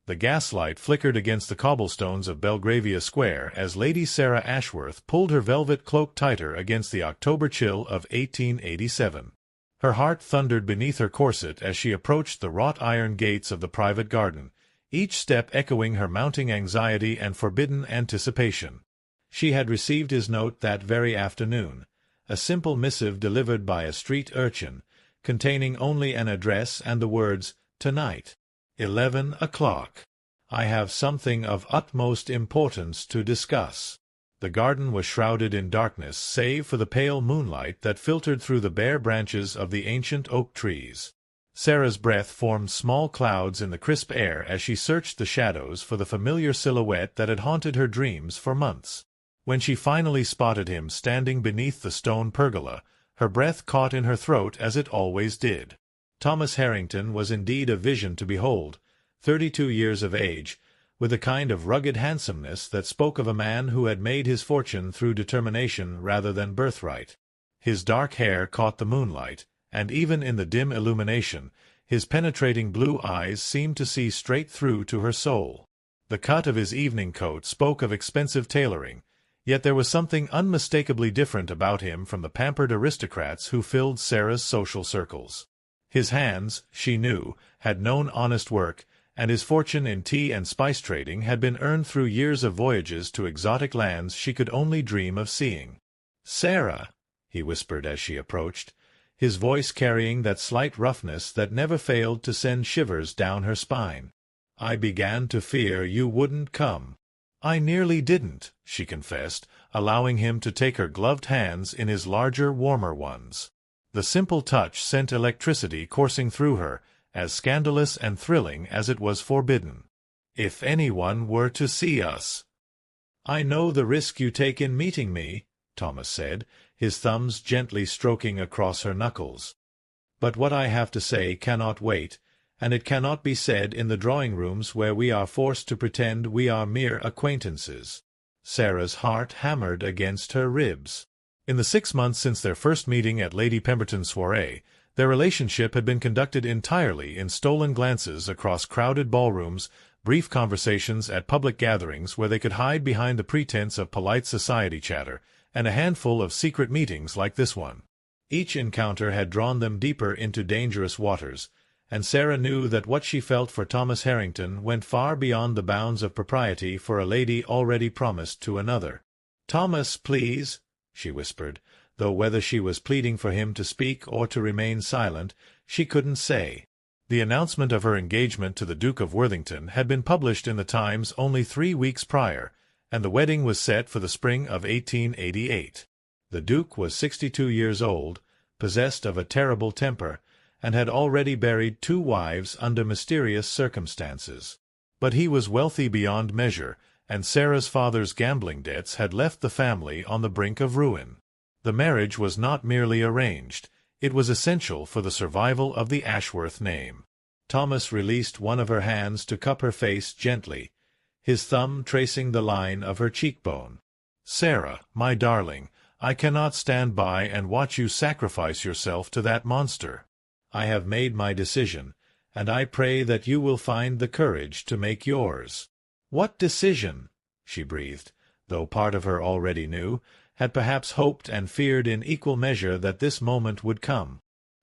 The gaslight flickered against the cobblestones of Belgravia Square as Lady Sarah Ashworth pulled her velvet cloak tighter against the October chill of 1887. Her heart thundered beneath her corset as she approached the wrought-iron gates of the private garden, each step echoing her mounting anxiety and forbidden anticipation. She had received his note that very afternoon, a simple missive delivered by a street urchin, containing only an address and the words, "Tonight, 11 o'clock. I have something of utmost importance to discuss." The garden was shrouded in darkness save for the pale moonlight that filtered through the bare branches of the ancient oak trees. Sarah's breath formed small clouds in the crisp air as she searched the shadows for the familiar silhouette that had haunted her dreams for months. When she finally spotted him standing beneath the stone pergola, her breath caught in her throat as it always did. Thomas Harrington was indeed a vision to behold, 32 years of age, with a kind of rugged handsomeness that spoke of a man who had made his fortune through determination rather than birthright. His dark hair caught the moonlight, and even in the dim illumination, his penetrating blue eyes seemed to see straight through to her soul. The cut of his evening coat spoke of expensive tailoring, yet there was something unmistakably different about him from the pampered aristocrats who filled Sarah's social circles. His hands, she knew, had known honest work, and his fortune in tea and spice trading had been earned through years of voyages to exotic lands she could only dream of seeing. "Sarah," he whispered as she approached, his voice carrying that slight roughness that never failed to send shivers down her spine. "I began to fear you wouldn't come." "I nearly didn't," she confessed, allowing him to take her gloved hands in his larger, warmer ones. The simple touch sent electricity coursing through her, as scandalous and thrilling as it was forbidden. "If anyone were to see us—" "I know the risk you take in meeting me," Thomas said, his thumbs gently stroking across her knuckles. "But what I have to say cannot wait, and it cannot be said in the drawing-rooms where we are forced to pretend we are mere acquaintances." Sarah's heart hammered against her ribs. In the 6 months since their first meeting at Lady Pemberton's soirée, their relationship had been conducted entirely in stolen glances across crowded ballrooms, brief conversations at public gatherings where they could hide behind the pretense of polite society chatter, and a handful of secret meetings like this one. Each encounter had drawn them deeper into dangerous waters, and Sarah knew that what she felt for Thomas Harrington went far beyond the bounds of propriety for a lady already promised to another. "Thomas, please," she whispered, though whether she was pleading for him to speak or to remain silent, she couldn't say. The announcement of her engagement to the Duke of Worthington had been published in the Times only 3 weeks prior, and the wedding was set for the spring of 1888. The Duke was 62 years old, possessed of a terrible temper, and had already buried 2 wives under mysterious circumstances. But he was wealthy beyond measure, and Sarah's father's gambling debts had left the family on the brink of ruin. The marriage was not merely arranged, it was essential for the survival of the Ashworth name. Thomas released one of her hands to cup her face gently, his thumb tracing the line of her cheekbone. "Sarah, my darling, I cannot stand by and watch you sacrifice yourself to that monster. I have made my decision, and I pray that you will find the courage to make yours." "What decision?" she breathed, though part of her already knew, had perhaps hoped and feared in equal measure that this moment would come.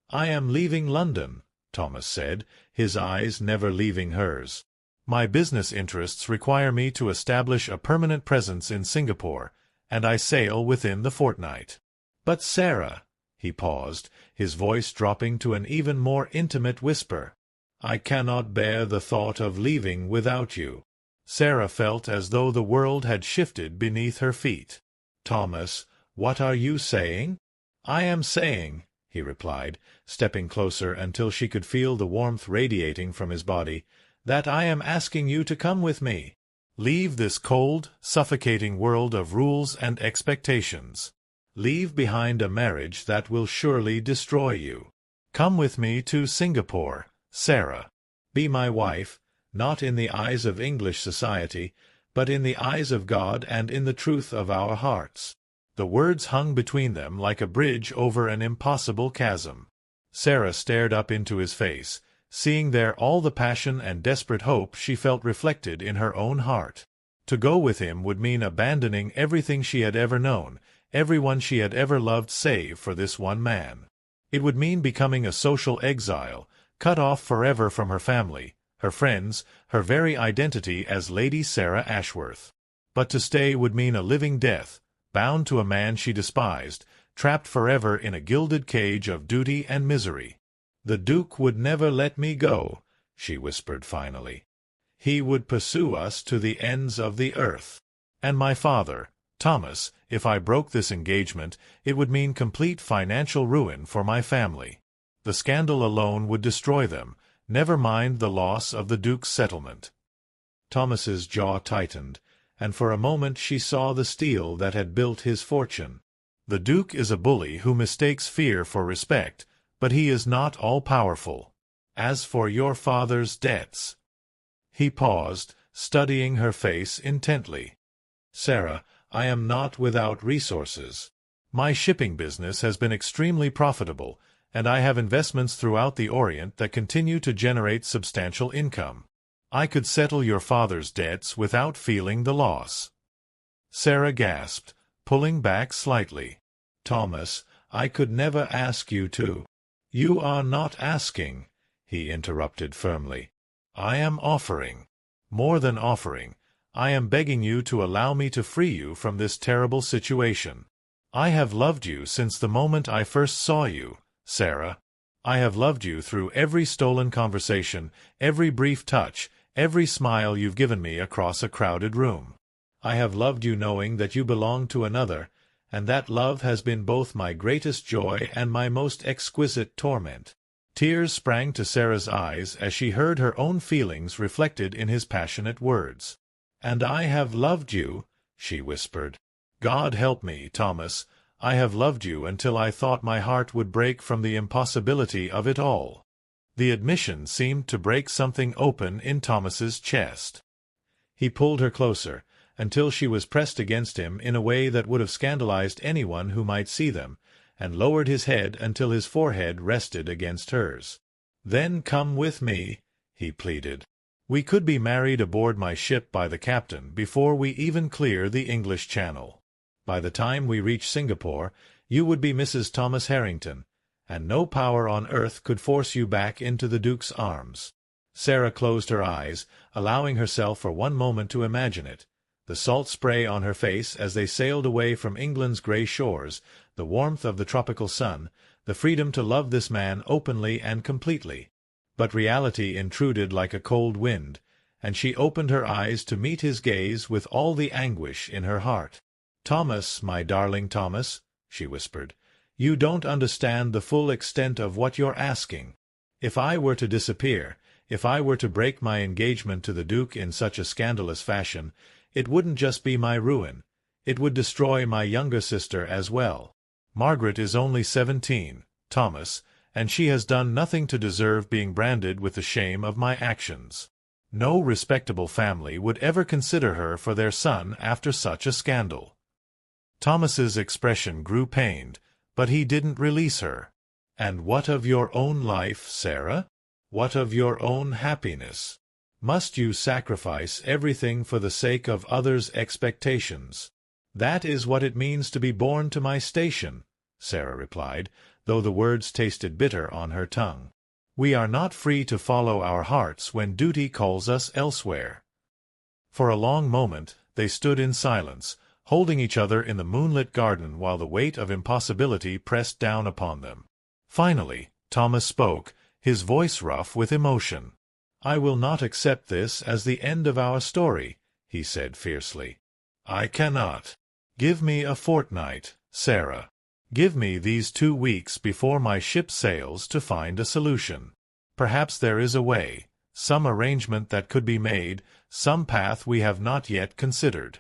"I am leaving London," Thomas said, his eyes never leaving hers. "My business interests require me to establish a permanent presence in Singapore, and I sail within the fortnight." "But Sarah—" he paused, his voice dropping to an even more intimate whisper. "I cannot bear the thought of leaving without you." Sarah felt as though the world had shifted beneath her feet. "Thomas, what are you saying?" "I am saying," he replied, stepping closer until she could feel the warmth radiating from his body, "that I am asking you to come with me. Leave this cold, suffocating world of rules and expectations. Leave behind a marriage that will surely destroy you. Come with me to Singapore, Sarah. Be my wife, not in the eyes of English society, but in the eyes of God and in the truth of our hearts." The words hung between them like a bridge over an impossible chasm. Sarah stared up into his face, seeing there all the passion and desperate hope she felt reflected in her own heart. To go with him would mean abandoning everything she had ever known, everyone she had ever loved save for this one man. It would mean becoming a social exile, cut off forever from her family, her friends, her very identity as Lady Sarah Ashworth. But to stay would mean a living death, bound to a man she despised, trapped forever in a gilded cage of duty and misery. "The Duke would never let me go," she whispered finally. "He would pursue us to the ends of the earth. And my father, Thomas, if I broke this engagement, it would mean complete financial ruin for my family. The scandal alone would destroy them, never mind the loss of the Duke's settlement." Thomas's jaw tightened, and for a moment she saw the steel that had built his fortune. The Duke is a bully who mistakes fear for respect, but he is not all-powerful. As for your father's debts— He paused, studying her face intently. "Sarah, I am not without resources. My shipping business has been extremely profitable, and I have investments throughout the Orient that continue to generate substantial income. I could settle your father's debts without feeling the loss." Sarah gasped, pulling back slightly. "Thomas, I could never ask you to—" "You are not asking," he interrupted firmly. "I am offering. More than offering, I am begging you to allow me to free you from this terrible situation. I have loved you since the moment I first saw you, Sarah. I have loved you through every stolen conversation, every brief touch, every smile you've given me across a crowded room. I have loved you knowing that you belonged to another, and that love has been both my greatest joy and my most exquisite torment." Tears sprang to Sarah's eyes as she heard her own feelings reflected in his passionate words. "And I have loved you," she whispered. "God help me, Thomas, I have loved you until I thought my heart would break from the impossibility of it all." The admission seemed to break something open in Thomas's chest. He pulled her closer, until she was pressed against him in a way that would have scandalized anyone who might see them, and lowered his head until his forehead rested against hers. "Then come with me," he pleaded. "We could be married aboard my ship by the captain before we even clear the English Channel. By the time we reach Singapore, you would be Mrs. Thomas Harrington, and no power on earth could force you back into the Duke's arms." Sarah closed her eyes, allowing herself for one moment to imagine it. The salt spray on her face as they sailed away from England's grey shores, the warmth of the tropical sun, the freedom to love this man openly and completely. But reality intruded like a cold wind, and she opened her eyes to meet his gaze with all the anguish in her heart. "Thomas, my darling Thomas," she whispered, "you don't understand the full extent of what you're asking. If I were to disappear, if I were to break my engagement to the Duke in such a scandalous fashion, it wouldn't just be my ruin. It would destroy my younger sister as well. Margaret is only 17, Thomas, and she has done nothing to deserve being branded with the shame of my actions. No respectable family would ever consider her for their son after such a scandal." Thomas's expression grew pained, but he didn't release her. "And what of your own life, Sarah? What of your own happiness? Must you sacrifice everything for the sake of others' expectations?" "That is what it means to be born to my station," Sarah replied, though the words tasted bitter on her tongue. "We are not free to follow our hearts when duty calls us elsewhere." For a long moment they stood in silence, holding each other in the moonlit garden while the weight of impossibility pressed down upon them. Finally, Thomas spoke, his voice rough with emotion. "I will not accept this as the end of our story," he said fiercely. "I cannot. Give me a fortnight, Sarah. Give me these 2 weeks before my ship sails to find a solution. Perhaps there is a way, some arrangement that could be made, some path we have not yet considered."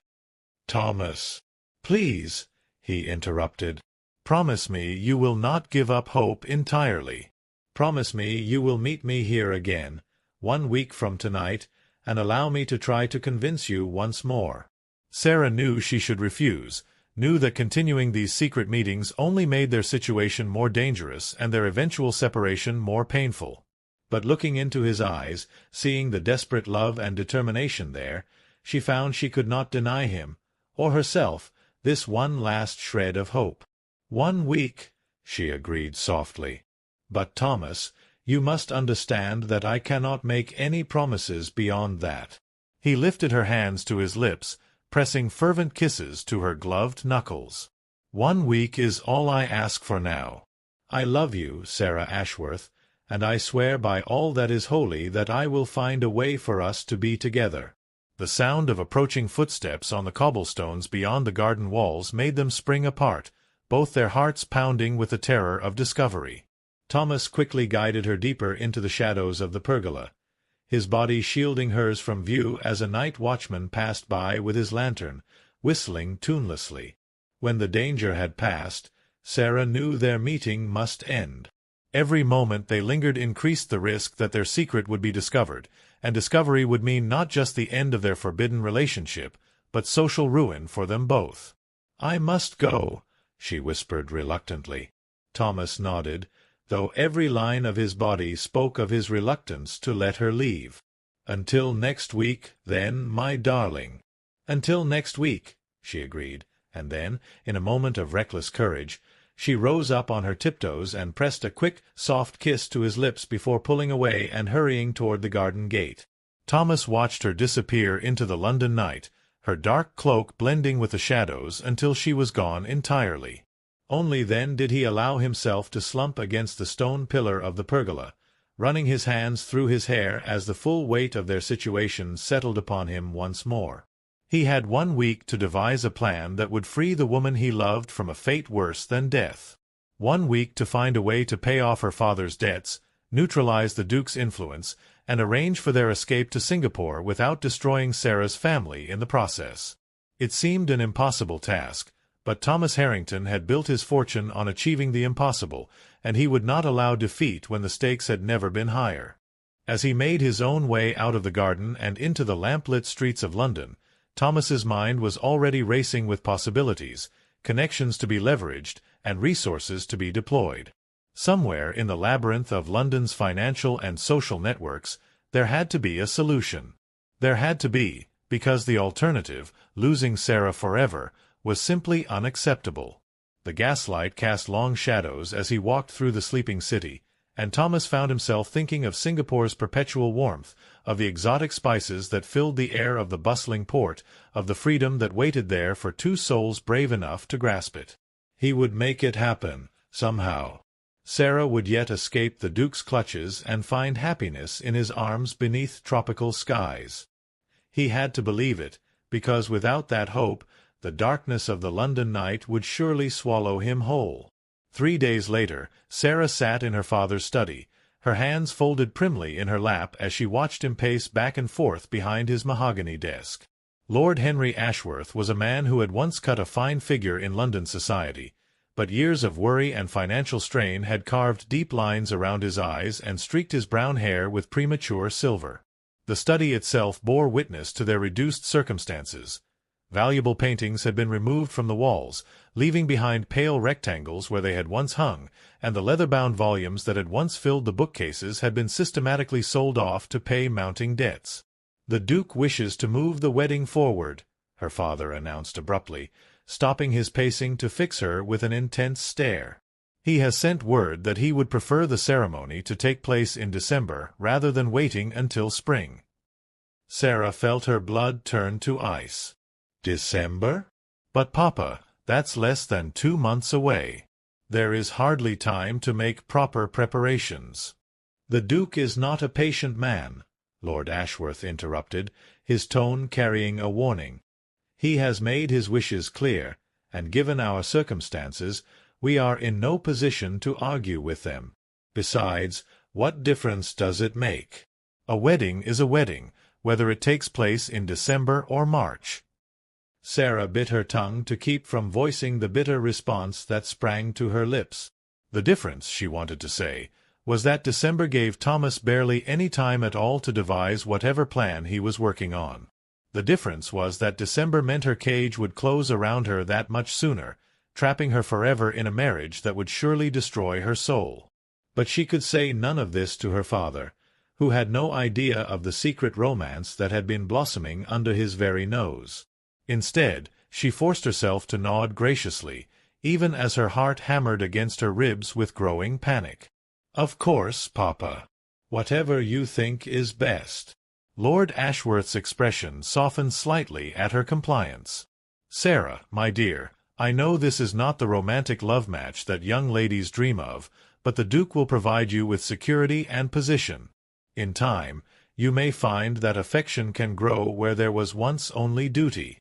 "Thomas, please," he interrupted. "Promise me you will not give up hope entirely. Promise me you will meet me here again, 1 week from tonight, and allow me to try to convince you once more." Sarah knew she should refuse, knew that continuing these secret meetings only made their situation more dangerous and their eventual separation more painful. But looking into his eyes, seeing the desperate love and determination there, she found she could not deny him, or herself, this one last shred of hope. 1 week, she agreed softly. But Thomas, you must understand that I cannot make any promises beyond that. He lifted her hands to his lips, pressing fervent kisses to her gloved knuckles. 1 week is all I ask for now. I love you, Sarah Ashworth, and I swear by all that is holy that I will find a way for us to be together. The sound of approaching footsteps on the cobblestones beyond the garden walls made them spring apart, both their hearts pounding with the terror of discovery. Thomas quickly guided her deeper into the shadows of the pergola, his body shielding hers from view as a night watchman passed by with his lantern, whistling tunelessly. When the danger had passed, Sarah knew their meeting must end. Every moment they lingered increased the risk that their secret would be discovered, and discovery would mean not just the end of their forbidden relationship, but social ruin for them both. "I must go," she whispered reluctantly. Thomas nodded, though every line of his body spoke of his reluctance to let her leave. "Until next week, then, my darling." "Until next week," she agreed, and then, in a moment of reckless courage, she rose up on her tiptoes and pressed a quick, soft kiss to his lips before pulling away and hurrying toward the garden gate. Thomas watched her disappear into the London night, her dark cloak blending with the shadows until she was gone entirely. Only then did he allow himself to slump against the stone pillar of the pergola, running his hands through his hair as the full weight of their situation settled upon him once more. He had 1 week to devise a plan that would free the woman he loved from a fate worse than death. 1 week to find a way to pay off her father's debts, neutralize the Duke's influence, and arrange for their escape to Singapore without destroying Sarah's family in the process. It seemed an impossible task, but Thomas Harrington had built his fortune on achieving the impossible, and he would not allow defeat when the stakes had never been higher. As he made his own way out of the garden and into the lamp-lit streets of London, Thomas's mind was already racing with possibilities, connections to be leveraged, and resources to be deployed. Somewhere in the labyrinth of London's financial and social networks, there had to be a solution. There had to be, because the alternative, losing Sarah forever, was simply unacceptable. The gaslight cast long shadows as he walked through the sleeping city, and Thomas found himself thinking of Singapore's perpetual warmth, of the exotic spices that filled the air of the bustling port, of the freedom that waited there for two souls brave enough to grasp it. He would make it happen, somehow. Sarah would yet escape the Duke's clutches and find happiness in his arms beneath tropical skies. He had to believe it, because without that hope, the darkness of the London night would surely swallow him whole. 3 days later, Sarah sat in her father's study, her hands folded primly in her lap as she watched him pace back and forth behind his mahogany desk. Lord Henry Ashworth was a man who had once cut a fine figure in London society, but years of worry and financial strain had carved deep lines around his eyes and streaked his brown hair with premature silver. The study itself bore witness to their reduced circumstances. Valuable paintings had been removed from the walls, leaving behind pale rectangles where they had once hung, and the leather-bound volumes that had once filled the bookcases had been systematically sold off to pay mounting debts. "The Duke wishes to move the wedding forward," her father announced abruptly, stopping his pacing to fix her with an intense stare. "He has sent word that he would prefer the ceremony to take place in December rather than waiting until spring." Sarah felt her blood turn to ice. "December? But, Papa, that's less than 2 months away. There is hardly time to make proper preparations." "The Duke is not a patient man," Lord Ashworth interrupted, his tone carrying a warning. "He has made his wishes clear, and given our circumstances, we are in no position to argue with them. Besides, what difference does it make? A wedding is a wedding, whether it takes place in December or March." Sarah bit her tongue to keep from voicing the bitter response that sprang to her lips. The difference, she wanted to say, was that December gave Thomas barely any time at all to devise whatever plan he was working on. The difference was that December meant her cage would close around her that much sooner, trapping her forever in a marriage that would surely destroy her soul. But she could say none of this to her father, who had no idea of the secret romance that had been blossoming under his very nose. Instead, she forced herself to nod graciously, even as her heart hammered against her ribs with growing panic. "Of course, Papa. Whatever you think is best." Lord Ashworth's expression softened slightly at her compliance. "Sarah, my dear, I know this is not the romantic love match that young ladies dream of, but the Duke will provide you with security and position. In time, you may find that affection can grow where there was once only duty."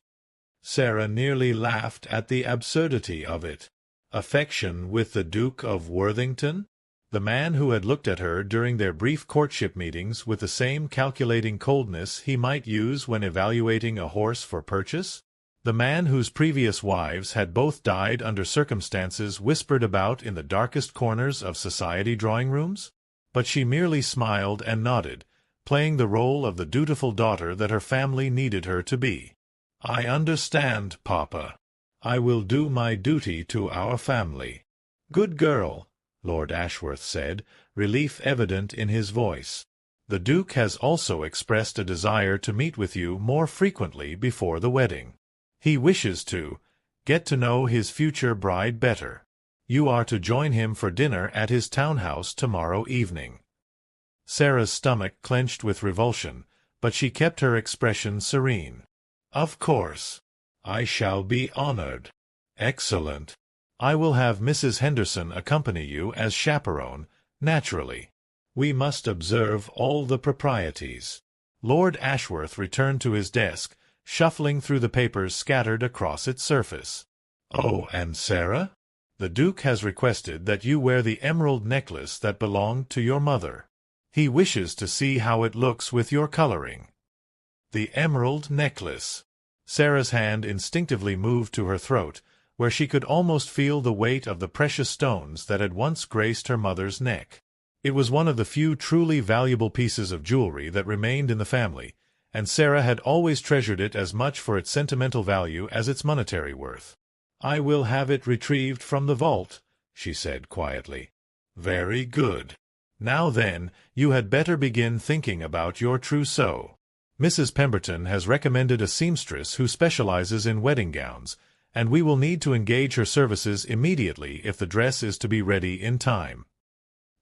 Sarah nearly laughed at the absurdity of it. Affection with the Duke of Worthington? The man who had looked at her during their brief courtship meetings with the same calculating coldness he might use when evaluating a horse for purchase? The man whose previous wives had both died under circumstances whispered about in the darkest corners of society drawing-rooms? But she merely smiled and nodded, playing the role of the dutiful daughter that her family needed her to be. "I understand, Papa. I will do my duty to our family." "Good girl," Lord Ashworth said, relief evident in his voice. "The Duke has also expressed a desire to meet with you more frequently before the wedding. He wishes to get to know his future bride better. You are to join him for dinner at his townhouse tomorrow evening." Sarah's stomach clenched with revulsion, but she kept her expression serene. "Of course. I shall be honored." "Excellent. I will have Mrs. Henderson accompany you as chaperone, naturally. We must observe all the proprieties." Lord Ashworth returned to his desk, shuffling through the papers scattered across its surface. "Oh, and Sarah? The Duke has requested that you wear the emerald necklace that belonged to your mother. He wishes to see how it looks with your coloring." The emerald necklace. Sarah's hand instinctively moved to her throat, where she could almost feel the weight of the precious stones that had once graced her mother's neck. It was one of the few truly valuable pieces of jewelry that remained in the family, and Sarah had always treasured it as much for its sentimental value as its monetary worth. "I will have it retrieved from the vault," she said quietly. "Very good. Now then, you had better begin thinking about your trousseau. Mrs. Pemberton has recommended a seamstress who specializes in wedding gowns, and we will need to engage her services immediately if the dress is to be ready in time."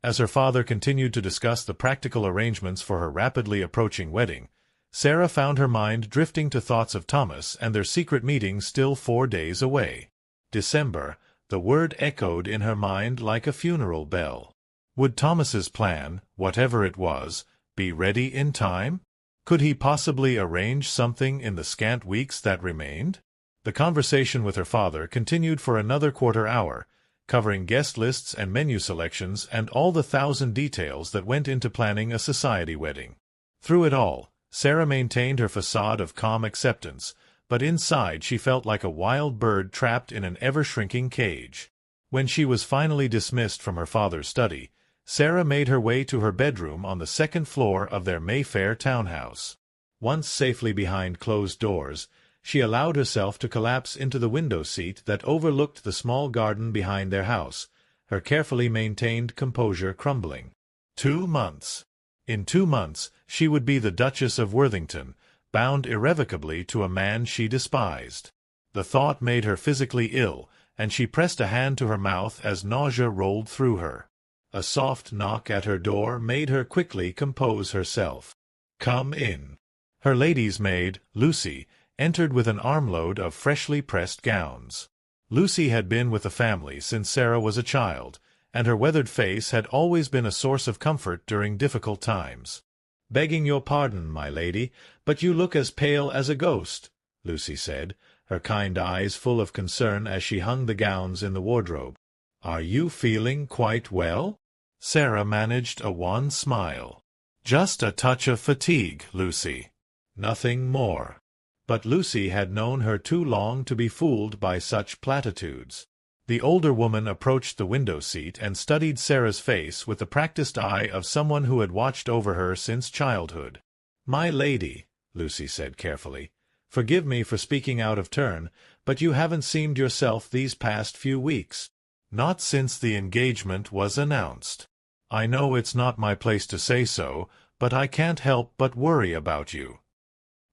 As her father continued to discuss the practical arrangements for her rapidly approaching wedding, Sarah found her mind drifting to thoughts of Thomas and their secret meeting still 4 days away. December, the word echoed in her mind like a funeral bell. Would Thomas's plan, whatever it was, be ready in time? Could he possibly arrange something in the scant weeks that remained? The conversation with her father continued for another quarter hour, covering guest lists and menu selections and all the 1,000 details that went into planning a society wedding. Through it all, Sarah maintained her facade of calm acceptance, but inside she felt like a wild bird trapped in an ever-shrinking cage. When she was finally dismissed from her father's study, Sarah made her way to her bedroom on the 2nd floor of their Mayfair townhouse. Once safely behind closed doors, she allowed herself to collapse into the window seat that overlooked the small garden behind their house, her carefully maintained composure crumbling. 2 months. In 2 months she would be the Duchess of Worthington, bound irrevocably to a man she despised. The thought made her physically ill, and she pressed a hand to her mouth as nausea rolled through her. A soft knock at her door made her quickly compose herself. "Come in." Her lady's maid, Lucy, entered with an armload of freshly pressed gowns. Lucy had been with the family since Sarah was a child, and her weathered face had always been a source of comfort during difficult times. "Begging your pardon, my lady, but you look as pale as a ghost," Lucy said, her kind eyes full of concern as she hung the gowns in the wardrobe. "Are you feeling quite well?" Sarah managed a wan smile. "Just a touch of fatigue, Lucy. Nothing more." But Lucy had known her too long to be fooled by such platitudes. The older woman approached the window seat and studied Sarah's face with the practiced eye of someone who had watched over her since childhood. "My lady," Lucy said carefully, "forgive me for speaking out of turn, but you haven't seemed yourself these past few weeks." "Not since the engagement was announced." "I know it's not my place to say so, but I can't help but worry about you."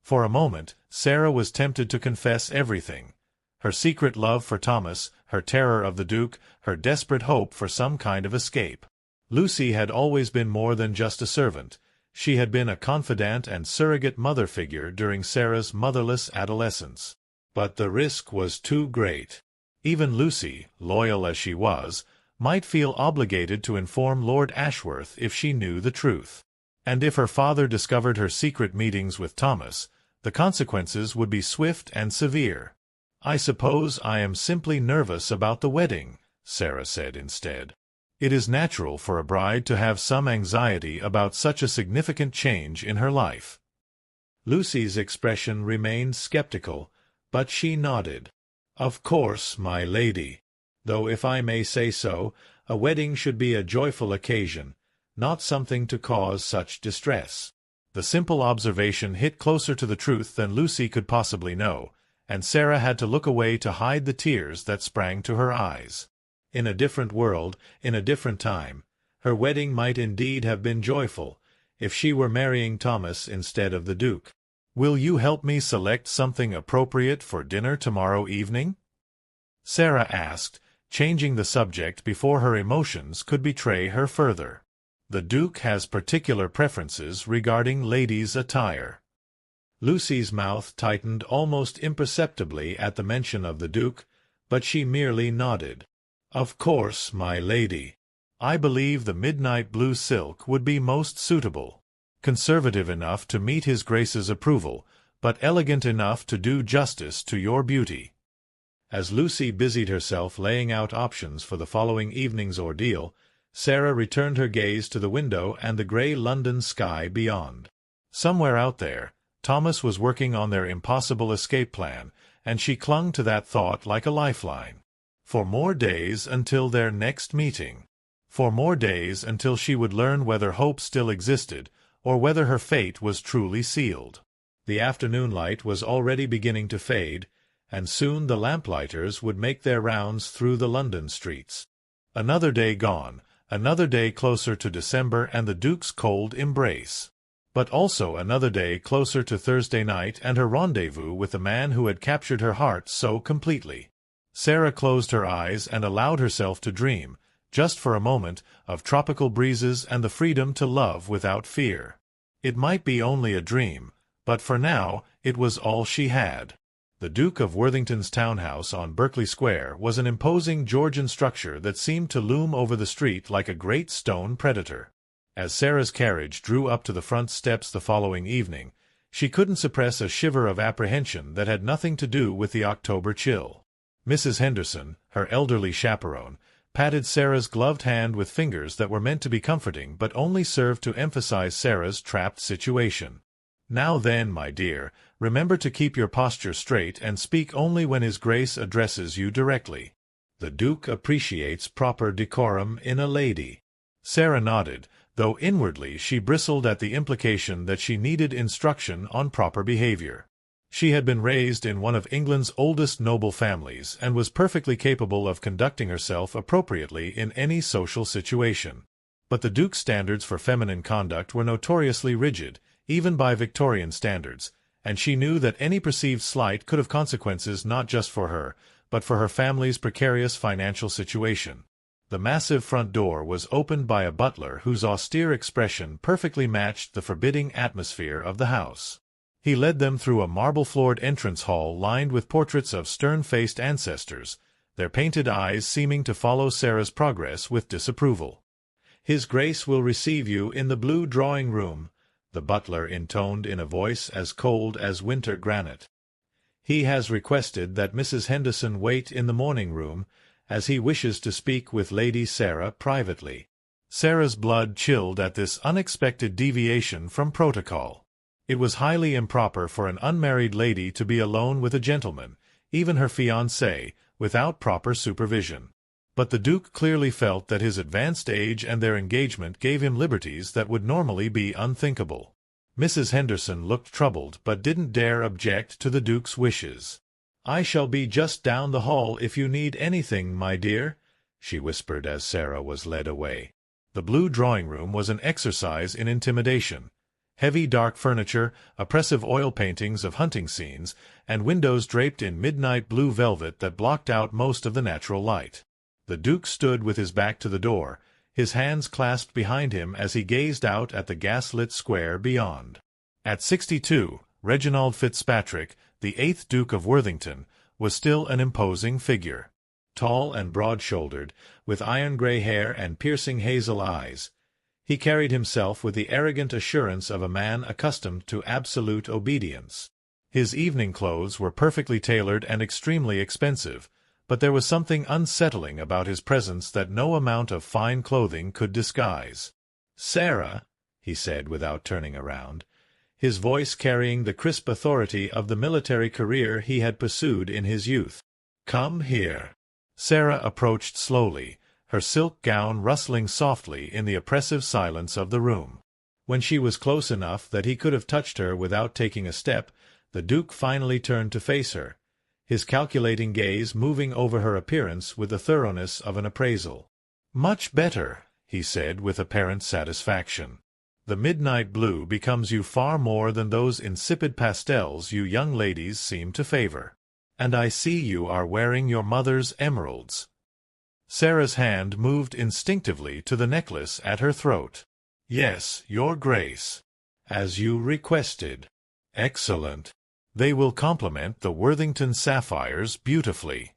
For a moment, Sarah was tempted to confess everything. Her secret love for Thomas, her terror of the Duke, her desperate hope for some kind of escape. Lucy had always been more than just a servant. She had been a confidant and surrogate mother figure during Sarah's motherless adolescence. But the risk was too great. Even Lucy, loyal as she was, might feel obligated to inform Lord Ashworth if she knew the truth. And if her father discovered her secret meetings with Thomas, the consequences would be swift and severe. "I suppose I am simply nervous about the wedding," Sarah said instead. "It is natural for a bride to have some anxiety about such a significant change in her life." Lucy's expression remained skeptical, but she nodded. "Of course, my lady. Though if I may say so, a wedding should be a joyful occasion, not something to cause such distress." The simple observation hit closer to the truth than Lucy could possibly know, and Sarah had to look away to hide the tears that sprang to her eyes. In a different world, in a different time, her wedding might indeed have been joyful, if she were marrying Thomas instead of the Duke. "Will you help me select something appropriate for dinner tomorrow evening?" Sarah asked, changing the subject before her emotions could betray her further. "The Duke has particular preferences regarding ladies' attire." Lucy's mouth tightened almost imperceptibly at the mention of the Duke, but she merely nodded. "Of course, my lady. I believe the midnight blue silk would be most suitable. Conservative enough to meet His Grace's approval, but elegant enough to do justice to your beauty." As Lucy busied herself laying out options for the following evening's ordeal, Sarah returned her gaze to the window and the grey London sky beyond. Somewhere out there, Thomas was working on their impossible escape plan, and she clung to that thought like a lifeline. For more days until their next meeting. For more days until she would learn whether hope still existed, or whether her fate was truly sealed. The afternoon light was already beginning to fade, and soon the lamplighters would make their rounds through the London streets. Another day gone, another day closer to December and the Duke's cold embrace. But also another day closer to Thursday night and her rendezvous with the man who had captured her heart so completely. Sarah closed her eyes and allowed herself to dream, just for a moment, of tropical breezes and the freedom to love without fear. It might be only a dream, but for now it was all she had. The Duke of Worthington's townhouse on Berkeley Square was an imposing Georgian structure that seemed to loom over the street like a great stone predator. As Sarah's carriage drew up to the front steps the following evening, she couldn't suppress a shiver of apprehension that had nothing to do with the October chill. Mrs. Henderson, her elderly chaperone, patted Sarah's gloved hand with fingers that were meant to be comforting but only served to emphasize Sarah's trapped situation. "Now then, my dear, remember to keep your posture straight and speak only when His Grace addresses you directly. The Duke appreciates proper decorum in a lady." Sarah nodded, though inwardly she bristled at the implication that she needed instruction on proper behavior. She had been raised in one of England's oldest noble families and was perfectly capable of conducting herself appropriately in any social situation. But the Duke's standards for feminine conduct were notoriously rigid, even by Victorian standards, and she knew that any perceived slight could have consequences not just for her, but for her family's precarious financial situation. The massive front door was opened by a butler whose austere expression perfectly matched the forbidding atmosphere of the house. He led them through a marble-floored entrance hall lined with portraits of stern-faced ancestors, their painted eyes seeming to follow Sarah's progress with disapproval. "His Grace will receive you in the blue drawing-room," the butler intoned in a voice as cold as winter granite. "He has requested that Mrs. Henderson wait in the morning-room, as he wishes to speak with Lady Sarah privately." Sarah's blood chilled at this unexpected deviation from protocol. It was highly improper for an unmarried lady to be alone with a gentleman, even her fiancé, without proper supervision. But the Duke clearly felt that his advanced age and their engagement gave him liberties that would normally be unthinkable. Mrs. Henderson looked troubled but didn't dare object to the Duke's wishes. "I shall be just down the hall if you need anything, my dear," she whispered as Sarah was led away. The blue drawing-room was an exercise in intimidation, Heavy dark furniture, oppressive oil paintings of hunting scenes, and windows draped in midnight blue velvet that blocked out most of the natural light. The Duke stood with his back to the door, his hands clasped behind him as he gazed out at the gas-lit square beyond. At 62, Reginald Fitzpatrick, the 8th Duke of Worthington, was still an imposing figure. Tall and broad-shouldered, with iron-gray hair and piercing hazel eyes, he carried himself with the arrogant assurance of a man accustomed to absolute obedience. His evening clothes were perfectly tailored and extremely expensive, but there was something unsettling about his presence that no amount of fine clothing could disguise. "Sarah," he said without turning around, his voice carrying the crisp authority of the military career he had pursued in his youth. "Come here." Sarah approached slowly, her silk gown rustling softly in the oppressive silence of the room. When she was close enough that he could have touched her without taking a step, the Duke finally turned to face her, his calculating gaze moving over her appearance with the thoroughness of an appraisal. "Much better," he said with apparent satisfaction. "The midnight blue becomes you far more than those insipid pastels you young ladies seem to favor. And I see you are wearing your mother's emeralds." Sarah's hand moved instinctively to the necklace at her throat. "Yes, Your Grace. As you requested." "Excellent. They will complement the Worthington sapphires beautifully."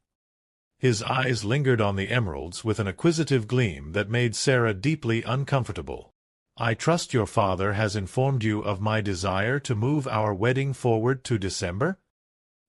His eyes lingered on the emeralds with an acquisitive gleam that made Sarah deeply uncomfortable. "I trust your father has informed you of my desire to move our wedding forward to December?"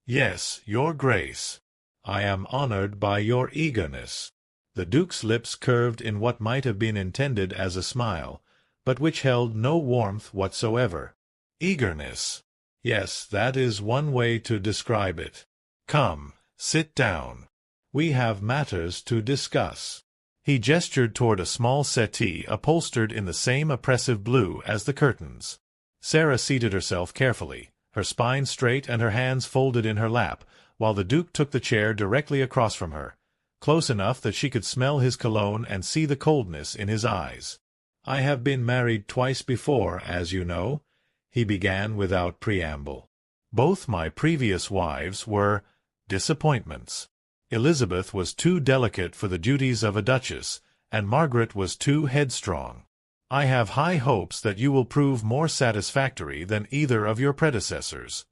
"Yes, Your Grace. I am honored by your eagerness." The Duke's lips curved in what might have been intended as a smile, but which held no warmth whatsoever. "Eagerness. Yes, that is one way to describe it. Come, sit down. We have matters to discuss." He gestured toward a small settee upholstered in the same oppressive blue as the curtains. Sarah seated herself carefully, her spine straight and her hands folded in her lap, while the Duke took the chair directly across from her, close enough that she could smell his cologne and see the coldness in his eyes. "I have been married twice before, as you know," he began without preamble. "Both my previous wives were disappointments. Elizabeth was too delicate for the duties of a duchess, and Margaret was too headstrong. I have high hopes that you will prove more satisfactory than either of your predecessors."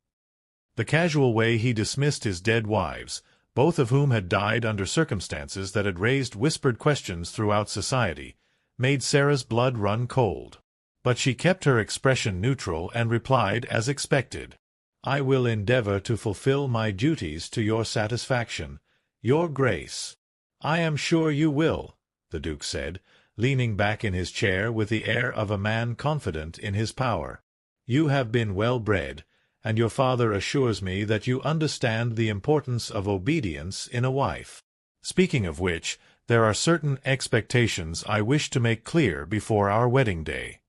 The casual way he dismissed his dead wives, both of whom had died under circumstances that had raised whispered questions throughout society, made Sarah's blood run cold. But she kept her expression neutral and replied as expected. "I will endeavor to fulfill my duties to your satisfaction, Your Grace." "I am sure you will," the Duke said, leaning back in his chair with the air of a man confident in his power. "You have been well bred, and your father assures me that you understand the importance of obedience in a wife. Speaking of which, there are certain expectations I wish to make clear before our wedding day."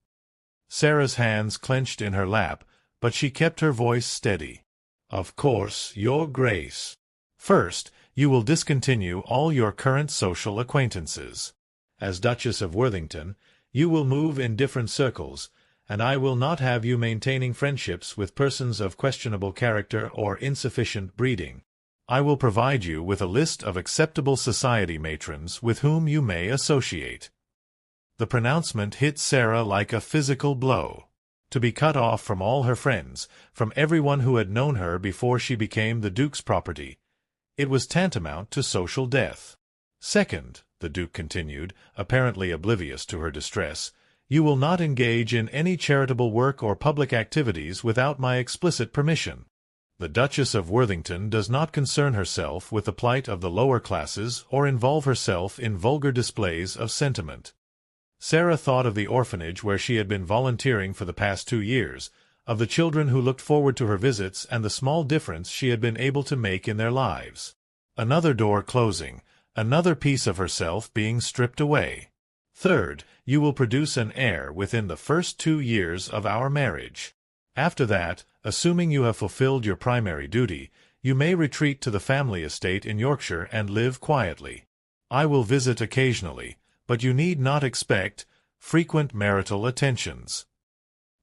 Sarah's hands clenched in her lap, but she kept her voice steady. "Of course, Your Grace. First, you will discontinue all your current social acquaintances. As Duchess of Worthington, you will move in different circles, and I will not have you maintaining friendships with persons of questionable character or insufficient breeding. I will provide you with a list of acceptable society matrons with whom you may associate." The pronouncement hit Sarah like a physical blow. To be cut off from all her friends, from everyone who had known her before she became the Duke's property, it was tantamount to social death. "Second," the Duke continued, apparently oblivious to her distress, "you will not engage in any charitable work or public activities without my explicit permission. The Duchess of Worthington does not concern herself with the plight of the lower classes or involve herself in vulgar displays of sentiment." Sarah thought of the orphanage where she had been volunteering for the past 2 years, of the children who looked forward to her visits and the small difference she had been able to make in their lives. Another door closing, another piece of herself being stripped away. "Third, you will produce an heir within the first 2 years of our marriage. After that, assuming you have fulfilled your primary duty, you may retreat to the family estate in Yorkshire and live quietly. I will visit occasionally, but you need not expect frequent marital attentions."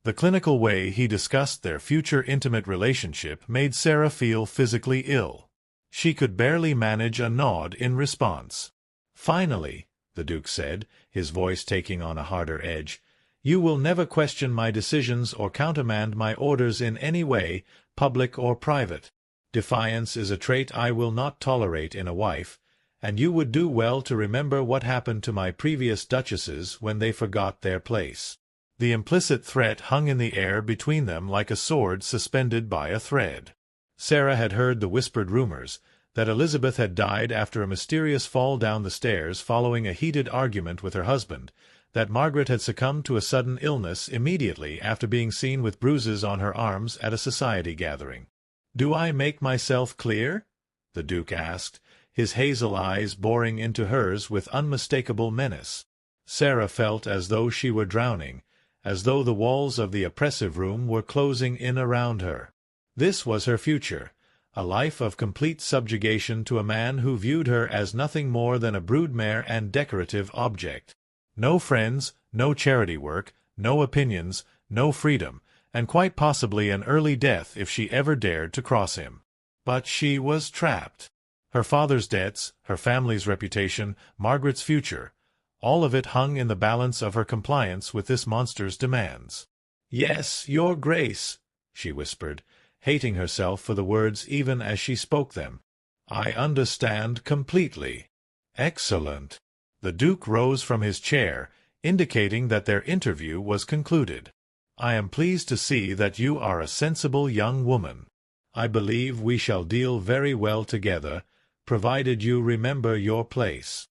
The clinical way he discussed their future intimate relationship made Sarah feel physically ill. She could barely manage a nod in response. "Finally," the Duke said, his voice taking on a harder edge, "you will never question my decisions or countermand my orders in any way, public or private. Defiance is a trait I will not tolerate in a wife, and you would do well to remember what happened to my previous duchesses when they forgot their place." The implicit threat hung in the air between them like a sword suspended by a thread. Sarah had heard the whispered rumors that Elizabeth had died after a mysterious fall down the stairs following a heated argument with her husband, that Margaret had succumbed to a sudden illness immediately after being seen with bruises on her arms at a society gathering. "Do I make myself clear?" the Duke asked, his hazel eyes boring into hers with unmistakable menace. Sarah felt as though she were drowning, as though the walls of the oppressive room were closing in around her. This was her future, a life of complete subjugation to a man who viewed her as nothing more than a broodmare and decorative object. No friends, no charity work, no opinions, no freedom, and quite possibly an early death if she ever dared to cross him. But she was trapped. Her father's debts, her family's reputation, Margaret's future, all of it hung in the balance of her compliance with this monster's demands. "Yes, your Grace," she whispered, hating herself for the words even as she spoke them. "I understand completely." "Excellent." The Duke rose from his chair, indicating that their interview was concluded. "I am pleased to see that you are a sensible young woman. I believe we shall deal very well together, provided you remember your place."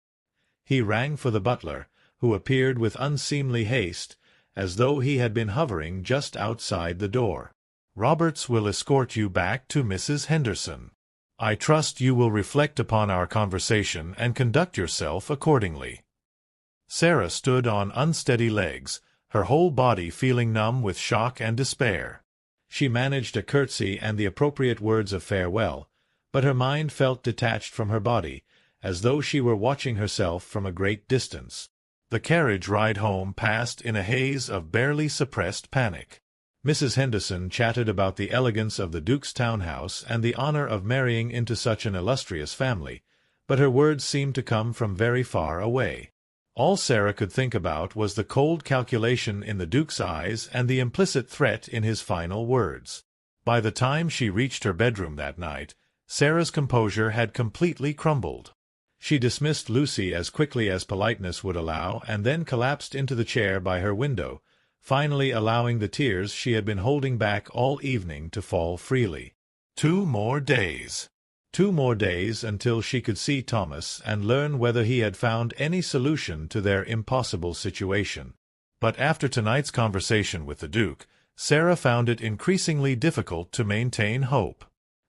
He rang for the butler, who appeared with unseemly haste, as though he had been hovering just outside the door. "Roberts will escort you back to Mrs. Henderson. I trust you will reflect upon our conversation and conduct yourself accordingly." Sarah stood on unsteady legs, her whole body feeling numb with shock and despair. She managed a curtsy and the appropriate words of farewell, but her mind felt detached from her body, as though she were watching herself from a great distance. The carriage ride home passed in a haze of barely suppressed panic. Mrs. Henderson chatted about the elegance of the Duke's townhouse and the honor of marrying into such an illustrious family, but her words seemed to come from very far away. All Sarah could think about was the cold calculation in the Duke's eyes and the implicit threat in his final words. By the time she reached her bedroom that night, Sarah's composure had completely crumbled. She dismissed Lucy as quickly as politeness would allow and then collapsed into the chair by her window, finally allowing the tears she had been holding back all evening to fall freely. 2 more days. 2 more days until she could see Thomas and learn whether he had found any solution to their impossible situation. But after tonight's conversation with the Duke, Sarah found it increasingly difficult to maintain hope.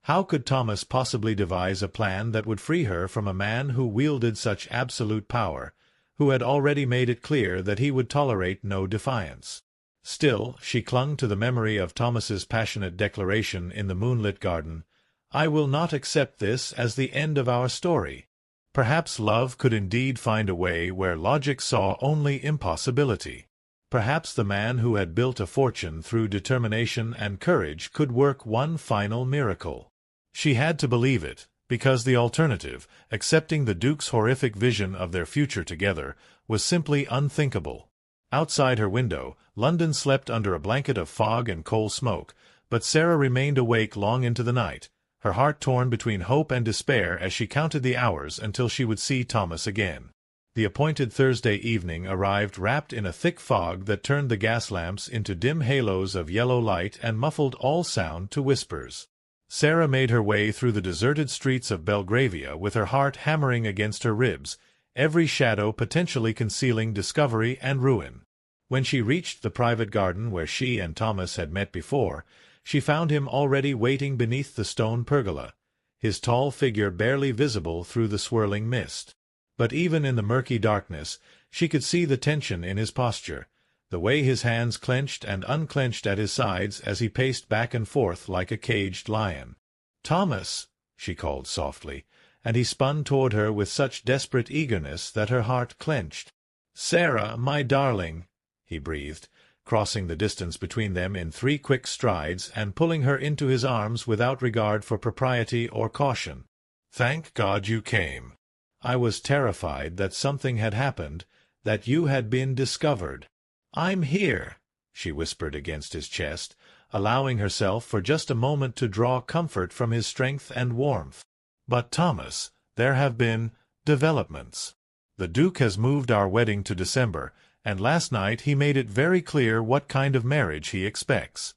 How could Thomas possibly devise a plan that would free her from a man who wielded such absolute power, who had already made it clear that he would tolerate no defiance? Still, she clung to the memory of Thomas's passionate declaration in the moonlit garden, "I will not accept this as the end of our story." Perhaps love could indeed find a way where logic saw only impossibility. Perhaps the man who had built a fortune through determination and courage could work one final miracle. She had to believe it, because the alternative, accepting the Duke's horrific vision of their future together, was simply unthinkable. Outside her window, London slept under a blanket of fog and coal smoke, but Sarah remained awake long into the night, her heart torn between hope and despair as she counted the hours until she would see Thomas again. The appointed Thursday evening arrived wrapped in a thick fog that turned the gas lamps into dim halos of yellow light and muffled all sound to whispers. Sarah made her way through the deserted streets of Belgravia with her heart hammering against her ribs, every shadow potentially concealing discovery and ruin. When she reached the private garden where she and Thomas had met before, she found him already waiting beneath the stone pergola, his tall figure barely visible through the swirling mist. But even in the murky darkness, she could see the tension in his posture, the way his hands clenched and unclenched at his sides as he paced back and forth like a caged lion. "Thomas!" she called softly, and he spun toward her with such desperate eagerness that her heart clenched. "Sarah, my darling!" he breathed, crossing the distance between them in 3 quick strides and pulling her into his arms without regard for propriety or caution. "Thank God you came. I was terrified that something had happened, that you had been discovered." "I'm here," she whispered against his chest, allowing herself for just a moment to draw comfort from his strength and warmth. "But, Thomas, there have been developments. The Duke has moved our wedding to December, and last night he made it very clear what kind of marriage he expects."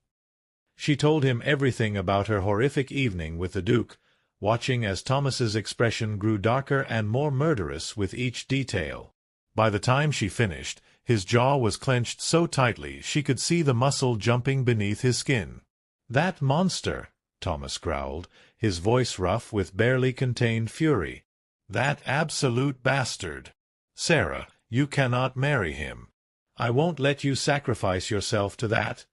She told him everything about her horrific evening with the Duke, watching as Thomas's expression grew darker and more murderous with each detail. By the time she finished, his jaw was clenched so tightly she could see the muscle jumping beneath his skin. "That monster," Thomas growled, his voice rough with barely contained fury. "That absolute bastard. Sarah, you cannot marry him. I won't let you sacrifice yourself to that."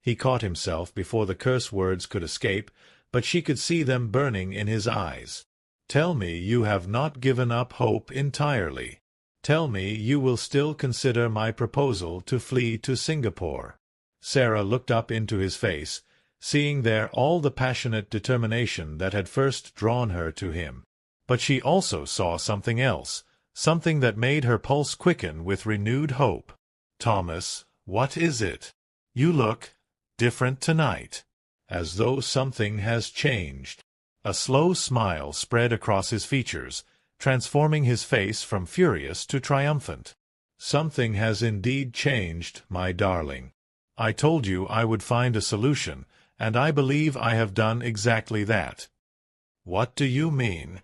He caught himself before the curse words could escape, but she could see them burning in his eyes. "Tell me you have not given up hope entirely. Tell me you will still consider my proposal to flee to Singapore." Sarah looked up into his face, seeing there all the passionate determination that had first drawn her to him. But she also saw something else, something that made her pulse quicken with renewed hope. "Thomas, what is it? You look different tonight, as though something has changed." A slow smile spread across his features, transforming his face from furious to triumphant. "Something has indeed changed, my darling. I told you I would find a solution, and I believe I have done exactly that." "What do you mean?"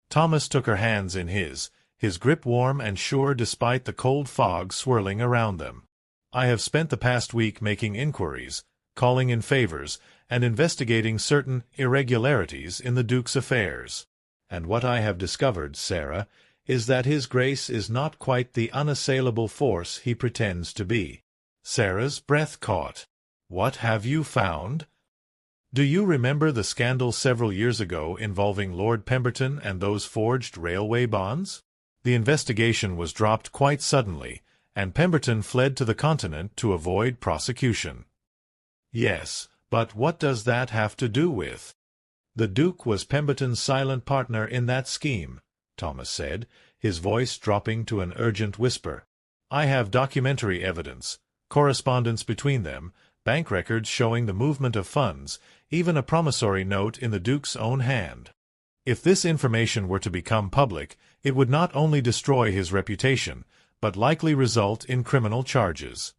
Thomas took her hands in his grip warm and sure despite the cold fog swirling around them. "I have spent the past week making inquiries, calling in favors, and investigating certain irregularities in the Duke's affairs. And what I have discovered, Sarah, is that His Grace is not quite the unassailable force he pretends to be." Sarah's breath caught. "What have you found?" "Do you remember the scandal several years ago involving Lord Pemberton and those forged railway bonds? The investigation was dropped quite suddenly, and Pemberton fled to the Continent to avoid prosecution." "Yes, but what does that have to do with—" "The Duke was Pemberton's silent partner in that scheme," Thomas said, his voice dropping to an urgent whisper. "I have documentary evidence, correspondence between them, bank records showing the movement of funds, even a promissory note in the Duke's own hand. If this information were to become public, it would not only destroy his reputation, but likely result in criminal charges."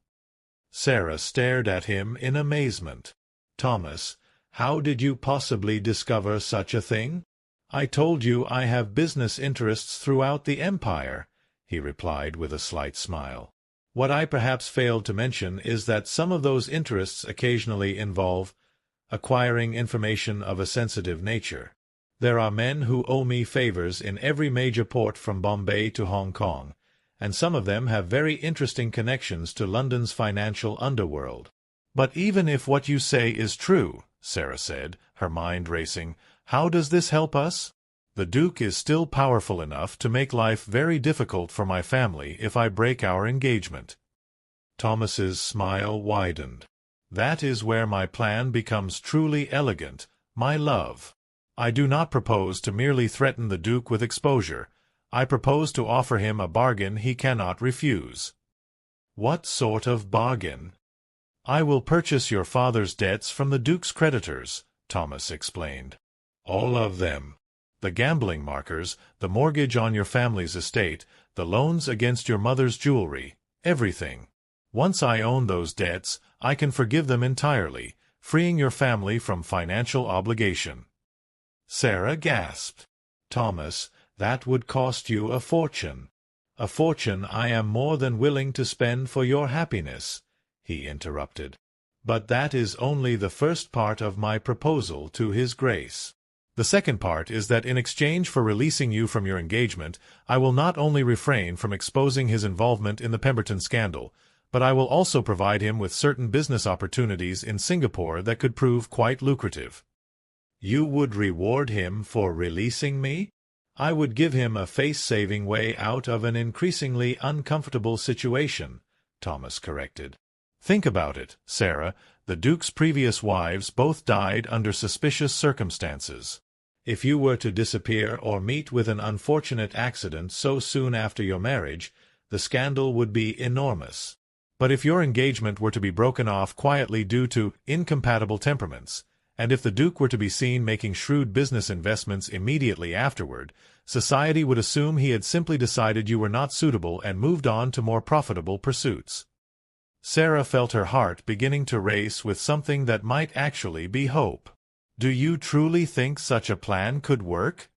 Sarah stared at him in amazement. "Thomas, how did you possibly discover such a thing?" "I told you I have business interests throughout the empire," he replied with a slight smile. "What I perhaps failed to mention is that some of those interests occasionally involve acquiring information of a sensitive nature. There are men who owe me favors in every major port from Bombay to Hong Kong, and some of them have very interesting connections to London's financial underworld." "But even if what you say is true," Sarah said, her mind racing, "how does this help us? The Duke is still powerful enough to make life very difficult for my family if I break our engagement." Thomas's smile widened. "That is where my plan becomes truly elegant, my love. I do not propose to merely threaten the Duke with exposure. I propose to offer him a bargain he cannot refuse." "What sort of bargain?" "I will purchase your father's debts from the Duke's creditors," Thomas explained. "All of them. The gambling markers, the mortgage on your family's estate, the loans against your mother's jewelry, everything. Once I own those debts, I can forgive them entirely, freeing your family from financial obligation." Sarah gasped. "Thomas, that would cost you a fortune." "A fortune I am more than willing to spend for your happiness," he interrupted. "But that is only the first part of my proposal to His Grace. The second part is that in exchange for releasing you from your engagement, I will not only refrain from exposing his involvement in the Pemberton scandal, but I will also provide him with certain business opportunities in Singapore that could prove quite lucrative." "You would reward him for releasing me?" "I would give him a face-saving way out of an increasingly uncomfortable situation," Thomas corrected. Think about it, Sarah. The Duke's previous wives both died under suspicious circumstances. If you were to disappear or meet with an unfortunate accident so soon after your marriage, the scandal would be enormous. But if your engagement were to be broken off quietly due to incompatible temperaments, and if the Duke were to be seen making shrewd business investments immediately afterward, society would assume he had simply decided you were not suitable and moved on to more profitable pursuits. Sarah felt her heart beginning to race with something that might actually be hope. Do you truly think such a plan could work?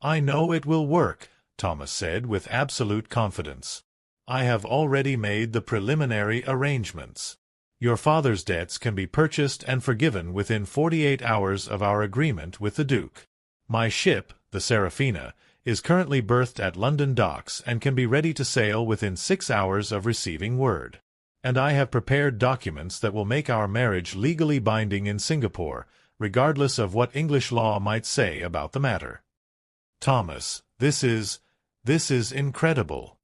I know it will work, Thomas said with absolute confidence. I have already made the preliminary arrangements. Your father's debts can be purchased and forgiven within 48 hours of our agreement with the Duke. My ship, the Seraphina, is currently berthed at London docks and can be ready to sail within 6 hours of receiving word. And I have prepared documents that will make our marriage legally binding in Singapore, regardless of what English law might say about the matter. Thomas, this is incredible.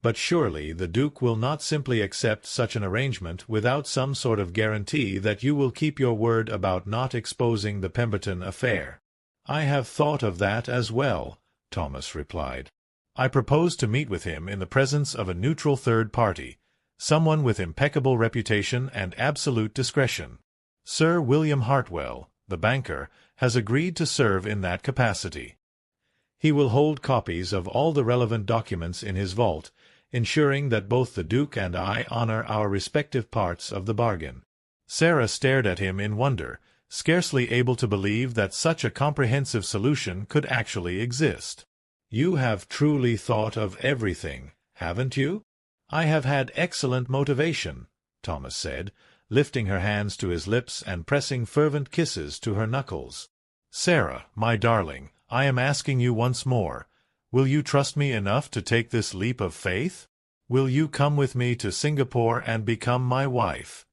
But surely the Duke will not simply accept such an arrangement without some sort of guarantee that you will keep your word about not exposing the Pemberton affair. I have thought of that as well, Thomas replied. I propose to meet with him in the presence of a neutral third party, someone with impeccable reputation and absolute discretion. Sir William Hartwell, the banker, has agreed to serve in that capacity. He will hold copies of all the relevant documents in his vault, ensuring that both the Duke and I honor our respective parts of the bargain. Sarah stared at him in wonder, scarcely able to believe that such a comprehensive solution could actually exist. You have truly thought of everything, haven't you? I have had excellent motivation, Thomas said, lifting her hands to his lips and pressing fervent kisses to her knuckles. Sarah, my darling, I am asking you once more, will you trust me enough to take this leap of faith? Will you come with me to Singapore and become my wife?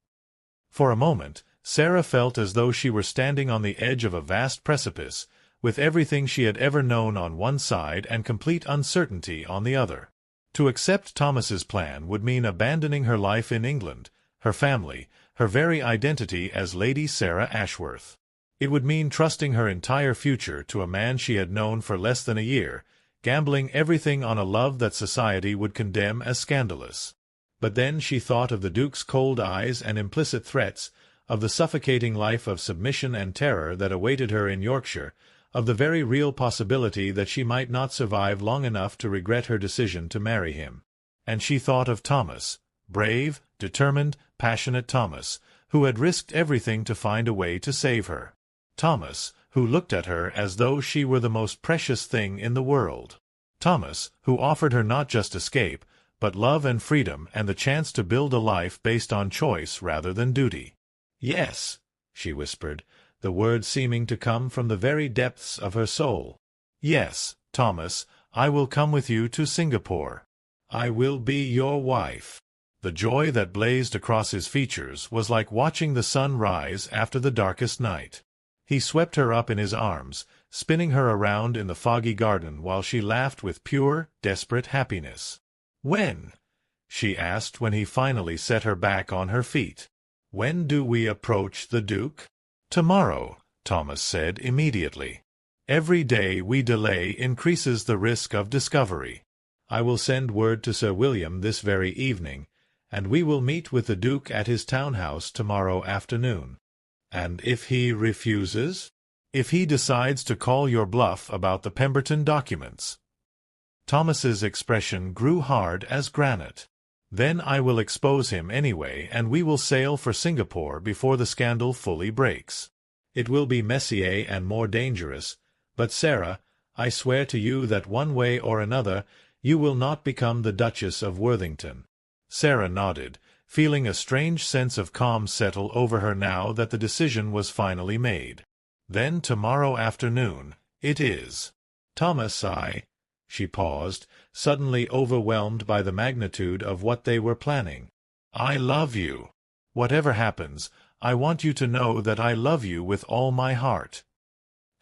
For a moment, Sarah felt as though she were standing on the edge of a vast precipice, with everything she had ever known on one side and complete uncertainty on the other. To accept Thomas's plan would mean abandoning her life in England, her family, her very identity as Lady Sarah Ashworth. It would mean trusting her entire future to a man she had known for less than a year, gambling everything on a love that society would condemn as scandalous. But then she thought of the Duke's cold eyes and implicit threats, of the suffocating life of submission and terror that awaited her in Yorkshire, of the very real possibility that she might not survive long enough to regret her decision to marry him. And she thought of Thomas, brave, determined, passionate Thomas, who had risked everything to find a way to save her. Thomas, who looked at her as though she were the most precious thing in the world. Thomas, who offered her not just escape, but love and freedom and the chance to build a life based on choice rather than duty. Yes, she whispered, the words seeming to come from the very depths of her soul. Yes, Thomas, I will come with you to Singapore. I will be your wife. The joy that blazed across his features was like watching the sun rise after the darkest night. He swept her up in his arms, spinning her around in the foggy garden while she laughed with pure, desperate happiness. When? She asked when he finally set her back on her feet. When do we approach the Duke? Tomorrow, Thomas said immediately. Every day we delay increases the risk of discovery. I will send word to Sir William this very evening, and we will meet with the Duke at his townhouse tomorrow afternoon. And if he refuses? If he decides to call your bluff about the Pemberton documents? Thomas's expression grew hard as granite. Then I will expose him anyway, and we will sail for Singapore before the scandal fully breaks. It will be messier and more dangerous, but Sarah, I swear to you that one way or another you will not become the Duchess of Worthington. Sarah nodded, feeling a strange sense of calm settle over her now that the decision was finally made. Then tomorrow afternoon, it is. Thomas, She paused, suddenly overwhelmed by the magnitude of what they were planning. I love you. Whatever happens, I want you to know that I love you with all my heart.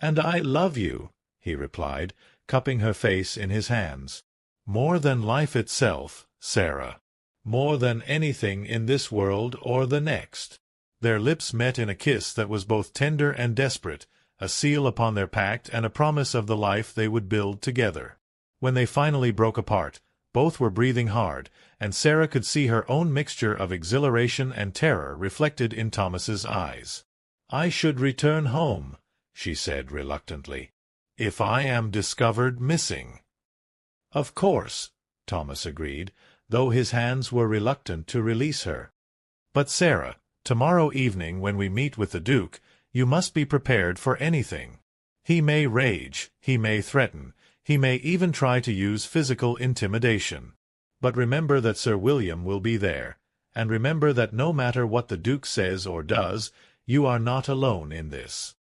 And I love you, he replied, cupping her face in his hands. More than life itself, Sarah. more than anything in this world or the next. Their lips met in a kiss that was both tender and desperate, a seal upon their pact and a promise of the life they would build together. When they finally broke apart, both were breathing hard, and Sarah could see her own mixture of exhilaration and terror reflected in Thomas's eyes. "I should return home," she said reluctantly, "if I am discovered missing." "Of course," Thomas agreed, though his hands were reluctant to release her. "But Sarah, tomorrow evening when we meet with the Duke, you must be prepared for anything. He may rage, he may threaten, he may even try to use physical intimidation. But remember that Sir William will be there, and remember that no matter what the Duke says or does, you are not alone in this."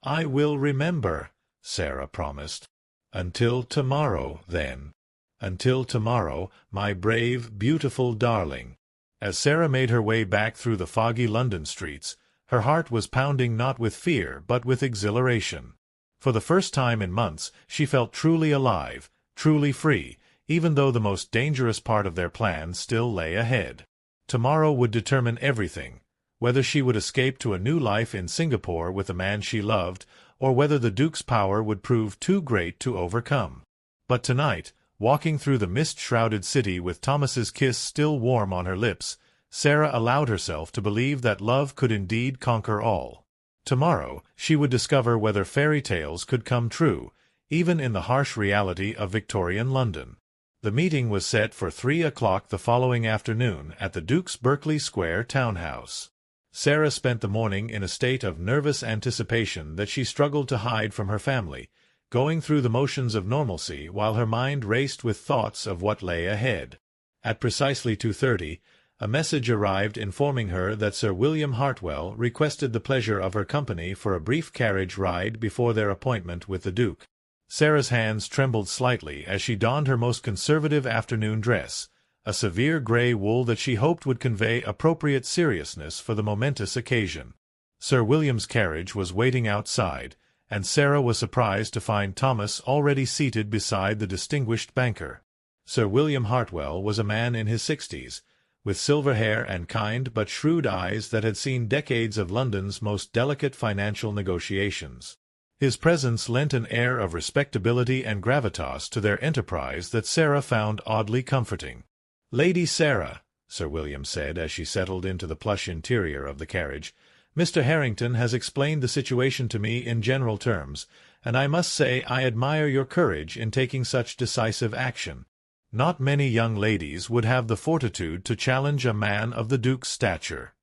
"I will remember," Sarah promised. "Until tomorrow, then. Until tomorrow, my brave, beautiful darling." As Sarah made her way back through the foggy London streets, her heart was pounding not with fear but with exhilaration. For the first time in months she felt truly alive, truly free, even though the most dangerous part of their plan still lay ahead. Tomorrow would determine everything, whether she would escape to a new life in Singapore with the man she loved, or whether the Duke's power would prove too great to overcome. But tonight, walking through the mist-shrouded city with Thomas's kiss still warm on her lips, Sarah allowed herself to believe that love could indeed conquer all. Tomorrow she would discover whether fairy tales could come true, even in the harsh reality of Victorian London. The meeting was set for 3 o'clock the following afternoon at the Duke's Berkeley Square townhouse. Sarah spent the morning in a state of nervous anticipation that she struggled to hide from her family, going through the motions of normalcy while her mind raced with thoughts of what lay ahead. At precisely 2:30, a message arrived informing her that Sir William Hartwell requested the pleasure of her company for a brief carriage ride before their appointment with the Duke. Sarah's hands trembled slightly as she donned her most conservative afternoon dress, a severe grey wool that she hoped would convey appropriate seriousness for the momentous occasion. Sir William's carriage was waiting outside, and Sarah was surprised to find Thomas already seated beside the distinguished banker. Sir William Hartwell was a man in his 60s, with silver hair and kind but shrewd eyes that had seen decades of London's most delicate financial negotiations. His presence lent an air of respectability and gravitas to their enterprise that Sarah found oddly comforting. "Lady Sarah," Sir William said as she settled into the plush interior of the carriage, "Mr. Harrington has explained the situation to me in general terms, and I must say I admire your courage in taking such decisive action. Not many young ladies would have the fortitude to challenge a man of the Duke's stature."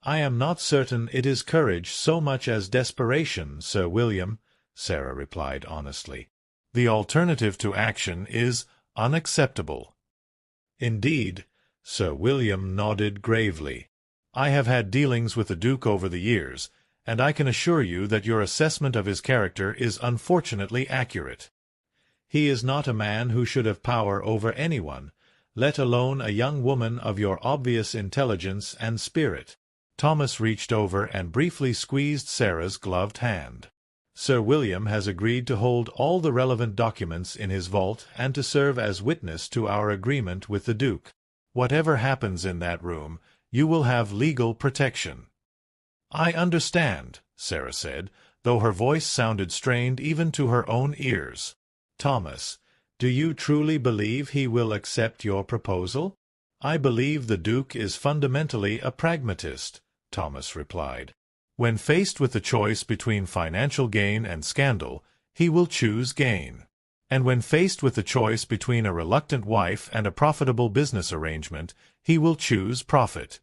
"I am not certain it is courage so much as desperation, Sir William," Sarah replied honestly. "The alternative to action is unacceptable." "Indeed," Sir William nodded gravely. "I have had dealings with the Duke over the years, and I can assure you that your assessment of his character is unfortunately accurate. He is not a man who should have power over anyone, let alone a young woman of your obvious intelligence and spirit." Thomas reached over and briefly squeezed Sarah's gloved hand. "Sir William has agreed to hold all the relevant documents in his vault and to serve as witness to our agreement with the Duke. Whatever happens in that room, you will have legal protection." "I understand," Sarah said, though her voice sounded strained even to her own ears. "Thomas, do you truly believe he will accept your proposal?" "I believe the Duke is fundamentally a pragmatist," Thomas replied. "When faced with the choice between financial gain and scandal, he will choose gain. And when faced with the choice between a reluctant wife and a profitable business arrangement, he will choose profit."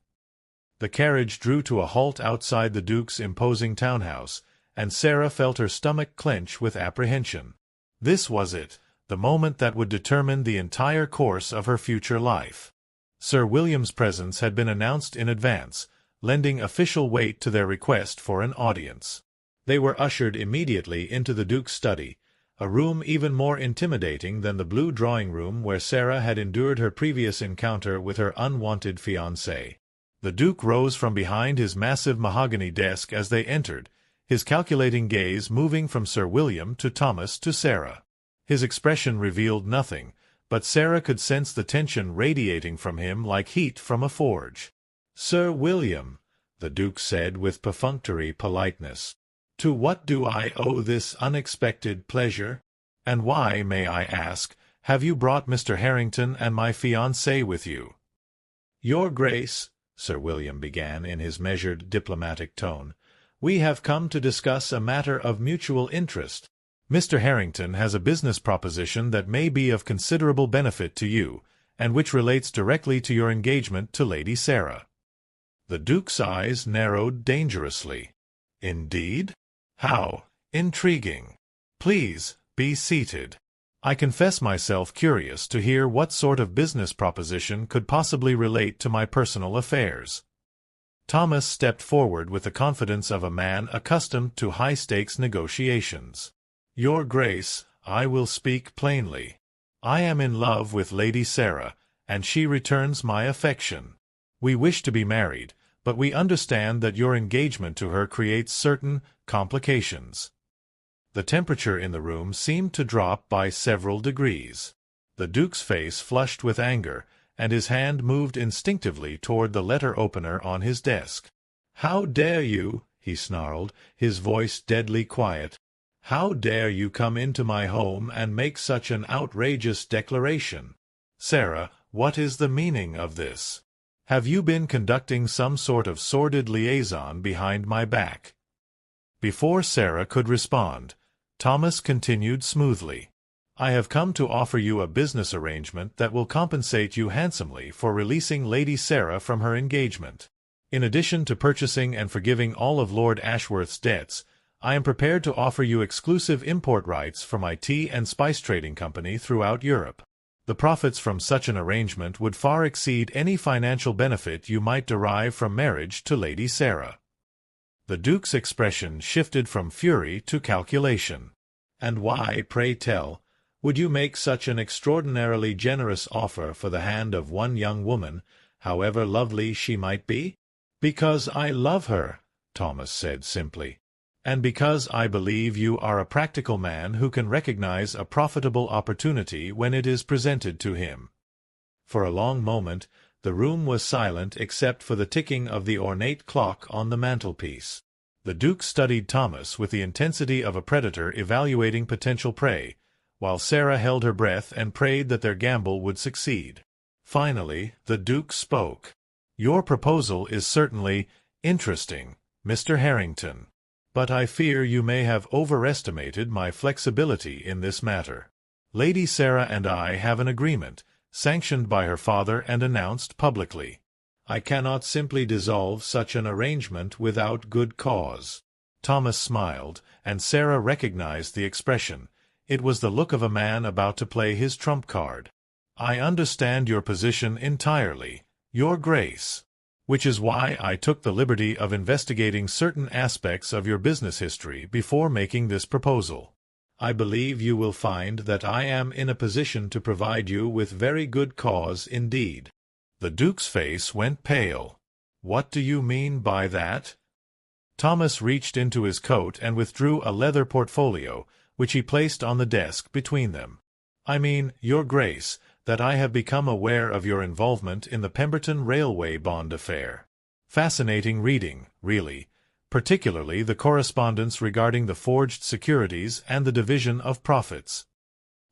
The carriage drew to a halt outside the Duke's imposing townhouse, and Sarah felt her stomach clench with apprehension. This was it, the moment that would determine the entire course of her future life. Sir William's presence had been announced in advance, lending official weight to their request for an audience. They were ushered immediately into the Duke's study, a room even more intimidating than the blue drawing-room where Sarah had endured her previous encounter with her unwanted fiancé. The Duke rose from behind his massive mahogany desk as they entered, his calculating gaze moving from Sir William to Thomas to Sarah. His expression revealed nothing, but Sarah could sense the tension radiating from him like heat from a forge. "Sir William," the Duke said with perfunctory politeness, "to what do I owe this unexpected pleasure? And why, may I ask, have you brought Mr. Harrington and my fiancée with you?" "Your Grace," Sir William began in his measured, diplomatic tone, "we have come to discuss a matter of mutual interest. Mr. Harrington has a business proposition that may be of considerable benefit to you, and which relates directly to your engagement to Lady Sarah." The Duke's eyes narrowed dangerously. "Indeed? How intriguing! Please be seated. I confess myself curious to hear what sort of business proposition could possibly relate to my personal affairs." Thomas stepped forward with the confidence of a man accustomed to high-stakes negotiations. "Your Grace, I will speak plainly. I am in love with Lady Sarah, and she returns my affection. We wish to be married, but we understand that your engagement to her creates certain complications." The temperature in the room seemed to drop by several degrees. The Duke's face flushed with anger, and his hand moved instinctively toward the letter-opener on his desk. "How dare you?" he snarled, his voice deadly quiet. "How dare you come into my home and make such an outrageous declaration? Sarah, what is the meaning of this? Have you been conducting some sort of sordid liaison behind my back?" Before Sarah could respond, Thomas continued smoothly, "I have come to offer you a business arrangement that will compensate you handsomely for releasing Lady Sarah from her engagement. In addition to purchasing and forgiving all of Lord Ashworth's debts, I am prepared to offer you exclusive import rights for my tea and spice trading company throughout Europe. The profits from such an arrangement would far exceed any financial benefit you might derive from marriage to Lady Sarah." The Duke's expression shifted from fury to calculation. "And why, pray tell, would you make such an extraordinarily generous offer for the hand of one young woman, however lovely she might be?" "Because I love her," Thomas said simply, "and because I believe you are a practical man who can recognize a profitable opportunity when it is presented to him." For a long moment the room was silent except for the ticking of the ornate clock on the mantelpiece. The Duke studied Thomas with the intensity of a predator evaluating potential prey, while Sarah held her breath and prayed that their gamble would succeed. Finally, the Duke spoke. "Your proposal is certainly interesting, Mr. Harrington, but I fear you may have overestimated my flexibility in this matter. Lady Sarah and I have an agreement, sanctioned by her father and announced publicly. I cannot simply dissolve such an arrangement without good cause." Thomas smiled, and Sarah recognized the expression. It was the look of a man about to play his trump card. "I understand your position entirely, Your Grace, which is why I took the liberty of investigating certain aspects of your business history before making this proposal. I believe you will find that I am in a position to provide you with very good cause indeed." The Duke's face went pale. "What do you mean by that?" Thomas reached into his coat and withdrew a leather portfolio, which he placed on the desk between them. "I mean, Your Grace, that I have become aware of your involvement in the Pemberton Railway bond affair. Fascinating reading, really, particularly the correspondence regarding the forged securities and the division of profits."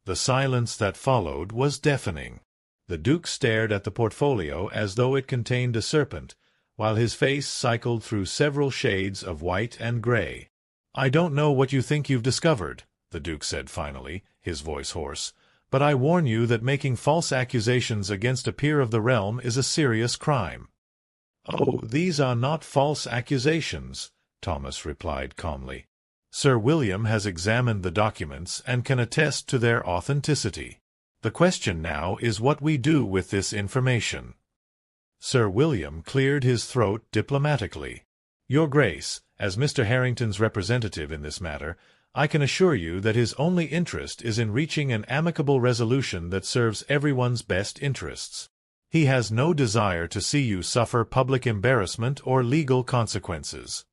The silence that followed was deafening. The Duke stared at the portfolio as though it contained a serpent, while his face cycled through several shades of white and gray. "I don't know what you think you've discovered," the Duke said finally, his voice hoarse, "but I warn you that making false accusations against a peer of the realm is a serious crime." "Oh, these are not false accusations," Thomas replied calmly. "Sir William has examined the documents and can attest to their authenticity. The question now is what we do with this information." Sir William cleared his throat diplomatically. "Your Grace, as Mr. Harrington's representative in this matter, I can assure you that his only interest is in reaching an amicable resolution that serves everyone's best interests. He has no desire to see you suffer public embarrassment or legal consequences."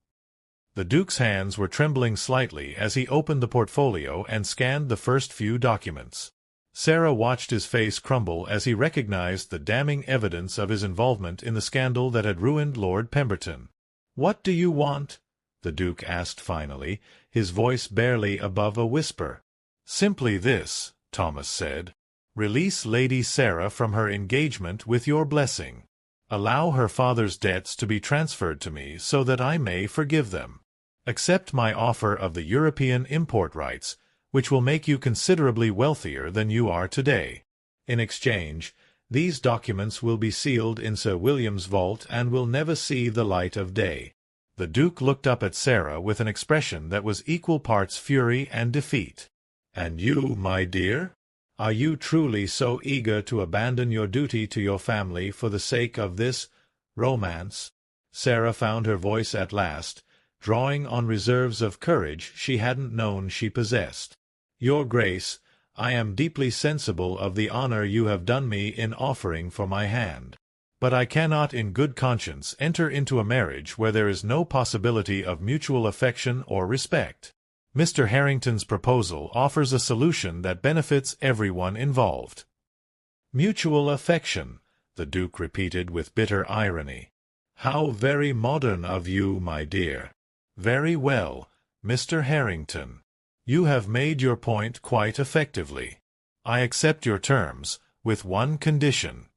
The Duke's hands were trembling slightly as he opened the portfolio and scanned the first few documents. Sarah watched his face crumble as he recognized the damning evidence of his involvement in the scandal that had ruined Lord Pemberton. "What do you want?" the Duke asked finally, his voice barely above a whisper. "Simply this," Thomas said. "Release Lady Sarah from her engagement with your blessing. Allow her father's debts to be transferred to me so that I may forgive them. Accept my offer of the European import rights, which will make you considerably wealthier than you are today. In exchange, these documents will be sealed in Sir William's vault and will never see the light of day." The Duke looked up at Sarah with an expression that was equal parts fury and defeat. "And you, my dear? Are you truly so eager to abandon your duty to your family for the sake of this romance?" Sarah found her voice at last, drawing on reserves of courage she hadn't known she possessed. "Your Grace, I am deeply sensible of the honor you have done me in offering for my hand. But I cannot in good conscience enter into a marriage where there is no possibility of mutual affection or respect. Mr. Harrington's proposal offers a solution that benefits everyone involved." "Mutual affection," the Duke repeated with bitter irony. "How very modern of you, my dear. Very well, Mr. Harrington. You have made your point quite effectively. I accept your terms, with one condition."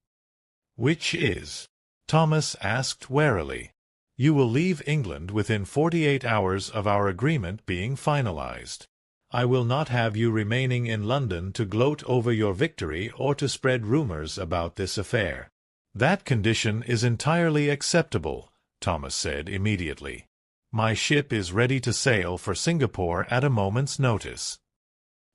"Which is?" Thomas asked warily. "You will leave England within 48 hours of our agreement being finalized. I will not have you remaining in London to gloat over your victory or to spread rumors about this affair." "That condition is entirely acceptable," Thomas said immediately. "My ship is ready to sail for Singapore at a moment's notice."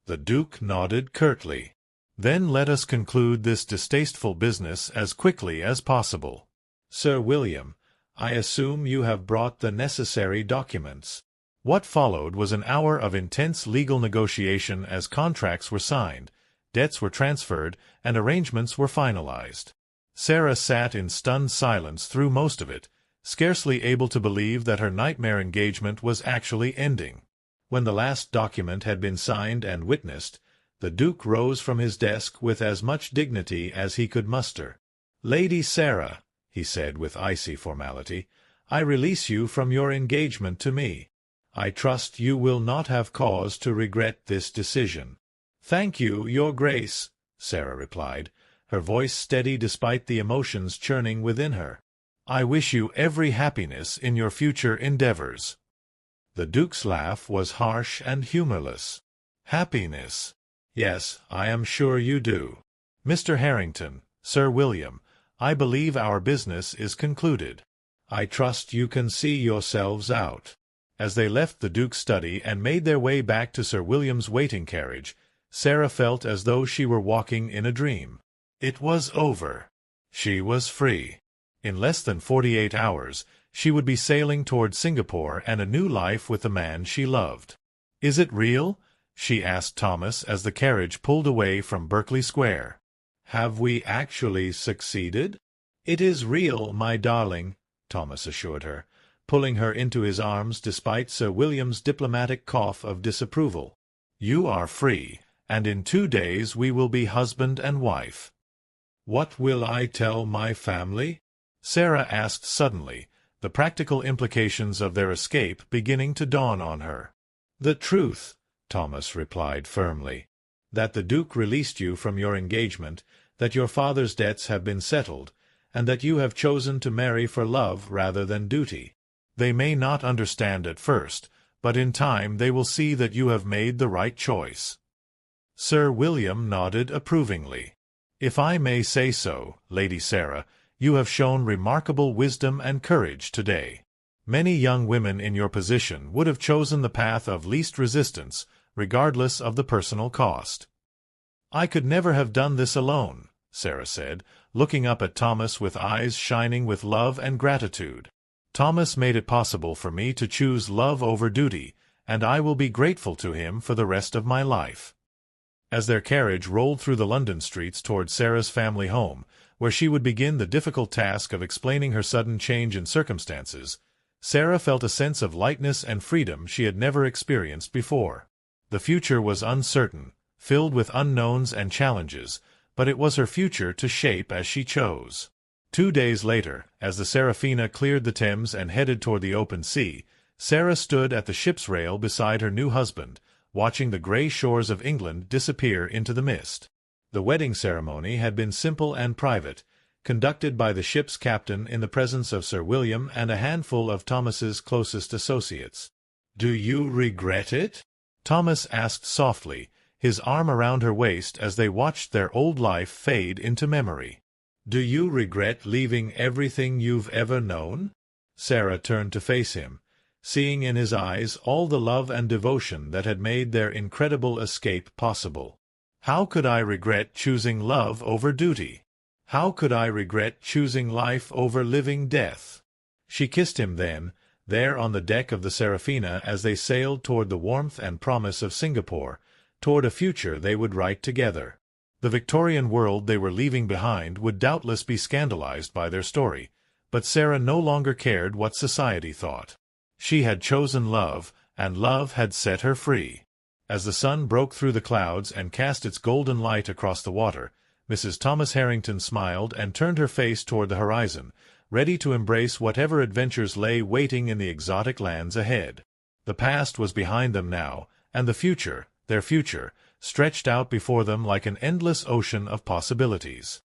The Duke nodded curtly. "Then let us conclude this distasteful business as quickly as possible. Sir William, I assume you have brought the necessary documents." What followed was an hour of intense legal negotiation as contracts were signed, debts were transferred, and arrangements were finalized. Sarah sat in stunned silence through most of it, scarcely able to believe that her nightmare engagement was actually ending. When the last document had been signed and witnessed, the Duke rose from his desk with as much dignity as he could muster. "Lady Sarah," he said with icy formality, "I release you from your engagement to me. I trust you will not have cause to regret this decision." "Thank you, Your Grace," Sarah replied, her voice steady despite the emotions churning within her. "I wish you every happiness in your future endeavors." The Duke's laugh was harsh and humorless. "Happiness? Yes, I am sure you do. Mr. Harrington, Sir William, I believe our business is concluded. I trust you can see yourselves out." As they left the Duke's study and made their way back to Sir William's waiting carriage, Sarah felt as though she were walking in a dream. It was over. She was free. In less than 48 hours, she would be sailing toward Singapore and a new life with the man she loved. "Is it real?" she asked Thomas as the carriage pulled away from Berkeley Square. "Have we actually succeeded?" "It is real, my darling," Thomas assured her, pulling her into his arms despite Sir William's diplomatic cough of disapproval. "You are free, and in 2 days we will be husband and wife." "What will I tell my family?" Sarah asked suddenly, the practical implications of their escape beginning to dawn on her. "The truth," Thomas replied firmly. "That the Duke released you from your engagement, that your father's debts have been settled, and that you have chosen to marry for love rather than duty. They may not understand at first, but in time they will see that you have made the right choice." Sir William nodded approvingly. "If I may say so, Lady Sarah, you have shown remarkable wisdom and courage today. Many young women in your position would have chosen the path of least resistance, regardless of the personal cost." "I could never have done this alone," Sarah said, looking up at Thomas with eyes shining with love and gratitude. "Thomas made it possible for me to choose love over duty, and I will be grateful to him for the rest of my life." As their carriage rolled through the London streets toward Sarah's family home, where she would begin the difficult task of explaining her sudden change in circumstances, Sarah felt a sense of lightness and freedom she had never experienced before. The future was uncertain, filled with unknowns and challenges, but it was her future to shape as she chose. 2 days later, as the Seraphina cleared the Thames and headed toward the open sea, Sarah stood at the ship's rail beside her new husband, watching the grey shores of England disappear into the mist. The wedding ceremony had been simple and private, conducted by the ship's captain in the presence of Sir William and a handful of Thomas's closest associates. "Do you regret it?" Thomas asked softly, his arm around her waist as they watched their old life fade into memory. "Do you regret leaving everything you've ever known?" Sarah turned to face him, seeing in his eyes all the love and devotion that had made their incredible escape possible. "How could I regret choosing love over duty? How could I regret choosing life over living death?" She kissed him then, there on the deck of the Seraphina as they sailed toward the warmth and promise of Singapore, toward a future they would write together. The Victorian world they were leaving behind would doubtless be scandalized by their story, but Sarah no longer cared what society thought. She had chosen love, and love had set her free. As the sun broke through the clouds and cast its golden light across the water, Mrs. Thomas Harrington smiled and turned her face toward the horizon, ready to embrace whatever adventures lay waiting in the exotic lands ahead. The past was behind them now, and the future, their future, stretched out before them like an endless ocean of possibilities.